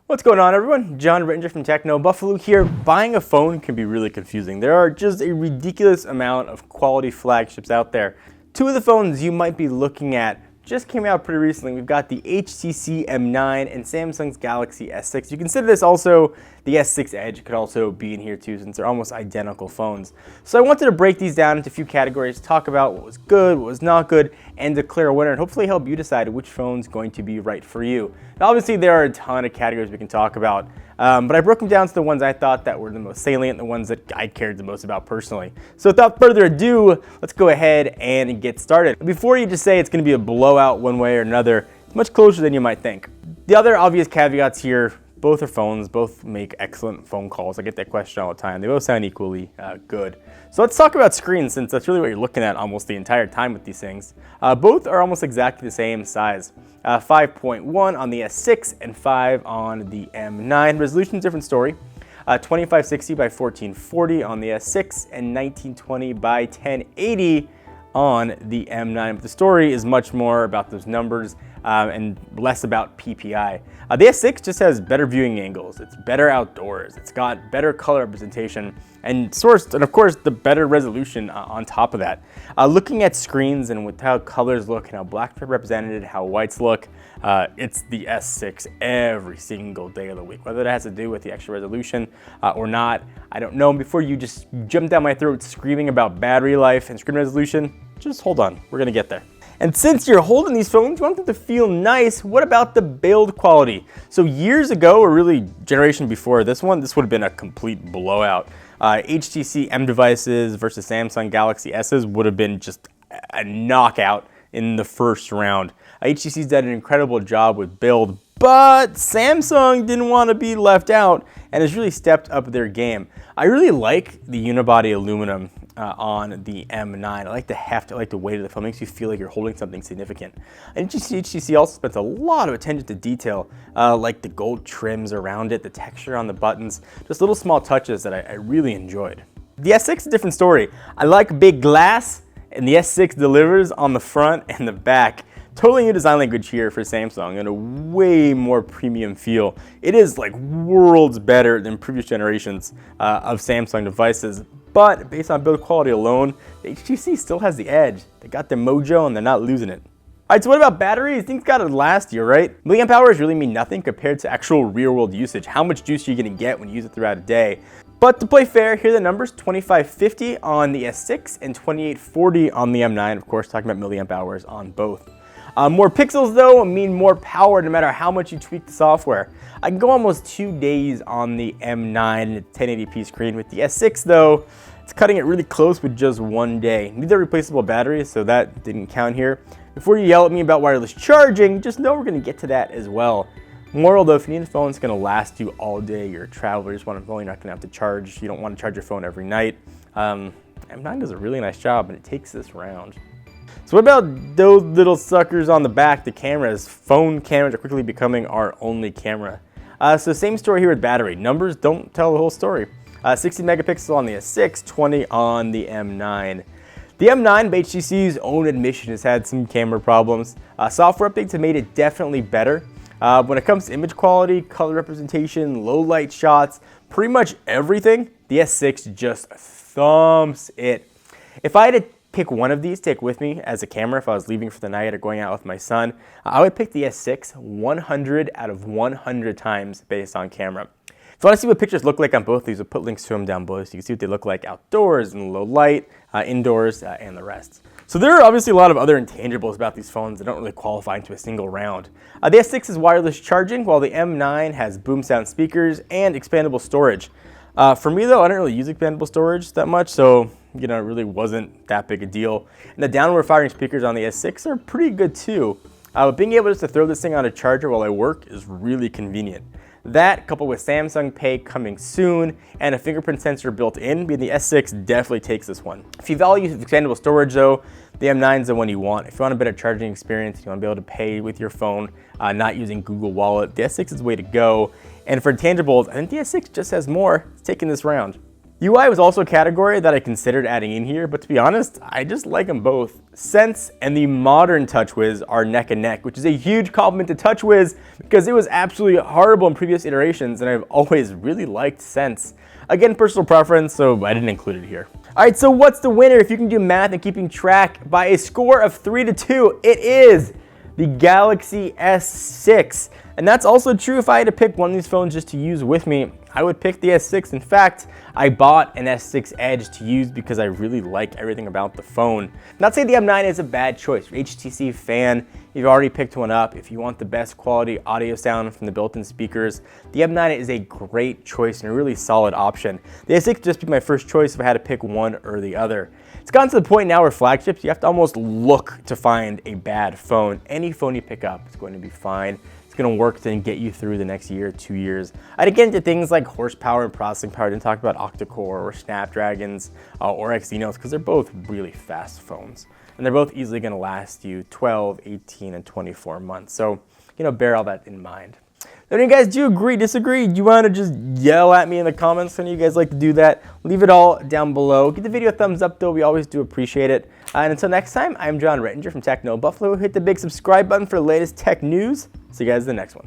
What's going on, everyone? John Rittinger from Techno Buffalo here. Buying a phone can be really confusing. There are just a ridiculous amount of quality flagships out there. Two of the phones you might be looking at just came out pretty recently. We've got the HTC M9 and Samsung's Galaxy S6. You consider this also the S6 Edge could also be in here too, since they're almost identical phones. So I wanted to break these down into a few categories, talk about what was good, what was not good, and declare a winner, and hopefully help you decide which phone's going to be right for you. Now, obviously, there are a ton of categories we can talk about, but I broke them down to the ones I thought that were the most salient, the ones that I cared the most about personally. So without further ado, let's go ahead and get started. Before you just say it's going to be a blowout one way or another, it's much closer than you might think. The other obvious caveats here, both are phones, both make excellent phone calls. I get that question all the time. They both sound equally good. So let's talk about screens, since that's really what you're looking at almost the entire time with these things. Both are almost exactly the same size. 5.1 on the S6 and 5 on the M9. Resolution, different story. 2560 by 1440 on the S6 and 1920 by 1080 on the M9. But the story is much more about those numbers and less about PPI. The S6 just has better viewing angles, it's better outdoors, it's got better color representation and sourced, and of course the better resolution on top of that. Looking at screens and with how colors look and how black's represented, how whites look, it's the S6 every single day of the week. Whether that has to do with the extra resolution or not, I don't know. Before you just jump down my throat screaming about battery life and screen resolution, just hold on, we're gonna get there. And since you're holding these phones, you want them to feel nice. What about the build quality? So years ago, or really generation before this one, this would have been a complete blowout. HTC M devices versus Samsung Galaxy S's would have been just a knockout in the first round. HTC's done an incredible job with build, but Samsung didn't want to be left out and has really stepped up their game. I really like the unibody aluminum on the M9. I like the heft, I like the weight of the phone. It makes you feel like you're holding something significant. And HTC also spends a lot of attention to detail, like the gold trims around it, the texture on the buttons, just little small touches that I really enjoyed. The S6 is a different story. I like big glass, and the S6 delivers on the front and the back. Totally new design language here for Samsung and a way more premium feel. It is like worlds better than previous generations of Samsung devices, but based on build quality alone, the HTC still has the edge. They got their mojo and they're not losing it. All right, so what about batteries? Things gotta last you, right? Milliamp hours really mean nothing compared to actual real world usage. How much juice are you gonna get when you use it throughout a day? But to play fair, here are the numbers: 2550 on the S6 and 2840 on the M9. Of course, talking about milliamp hours on both. More pixels though mean more power no matter how much you tweak the software. I can go almost 2 days on the M9 at 1080p screen. With the S6 though, it's cutting it really close with just 1 day. These are replaceable batteries, so that didn't count here. Before you yell at me about wireless charging, just know we're gonna get to that as well. Moral though, if you need a phone that's gonna last you all day, you're a traveler, you just want a phone you're not gonna have to charge, you don't want to charge your phone every night, M9 does a really nice job and it takes this round. So what about those little suckers on the back, the cameras? Phone cameras are quickly becoming our only camera. So same story here with battery. Numbers don't tell the whole story. 60 megapixels on the S6, 20 on the M9. The M9, by HTC's own admission, has had some camera problems. Software updates have made it definitely better. When it comes to image quality, color representation, low light shots, pretty much everything, the S6 just thumps it. If I had to pick one of these to take with me as a camera if I was leaving for the night or going out with my son, I would pick the S6 100 out of 100 times based on camera. If you want to see what pictures look like on both of these, we'll put links to them down below so you can see what they look like outdoors and low light, indoors, and the rest. So there are obviously a lot of other intangibles about these phones that don't really qualify into a single round. The S6 is wireless charging, while the M9 has boom sound speakers and expandable storage. For me though, I don't really use expandable storage that much, so it really wasn't that big a deal. And the downward firing speakers on the S6 are pretty good too. Being able just to throw this thing on a charger while I work is really convenient. That, coupled with Samsung Pay coming soon and a fingerprint sensor built in, the S6 definitely takes this one. If you value expandable storage though, the M9 is the one you want. If you want a better charging experience, you want to be able to pay with your phone, not using Google Wallet, the S6 is the way to go. And for intangibles, I think the S6 just has more. It's taking this round. UI was also a category that I considered adding in here, but to be honest, I just like them both. Sense and the modern TouchWiz are neck and neck, which is a huge compliment to TouchWiz because it was absolutely horrible in previous iterations, and I've always really liked Sense. Again, personal preference, so I didn't include it here. All right, so what's the winner? If you can do math and keeping track by a score of 3-2, it is the Galaxy S6. And that's also true if I had to pick one of these phones just to use with me. I would pick the S6. In fact, I bought an S6 Edge to use because I really like everything about the phone. Not saying the M9 is a bad choice. If you're an HTC fan, you've already picked one up. If you want the best quality audio sound from the built-in speakers, the M9 is a great choice and a really solid option. The S6 would just be my first choice if I had to pick one or the other. It's gotten to the point now where flagships, you have to almost look to find a bad phone. Any phone you pick up is going to be fine. It's going to work and get you through the next year, 2 years. I'd get into things like horsepower and processing power. I didn't talk about octa-core or Snapdragons or Exynos because they're both really fast phones. And they're both easily going to last you 12, 18, and 24 months. So, bear all that in mind. Then you guys do agree, disagree? Do you want to just yell at me in the comments? Any of you guys like to do that? Leave it all down below. Give the video a thumbs up though, we always do appreciate it. And until next time, I'm John Rettinger from Techno Buffalo. Hit the big subscribe button for the latest tech news. See you guys in the next one.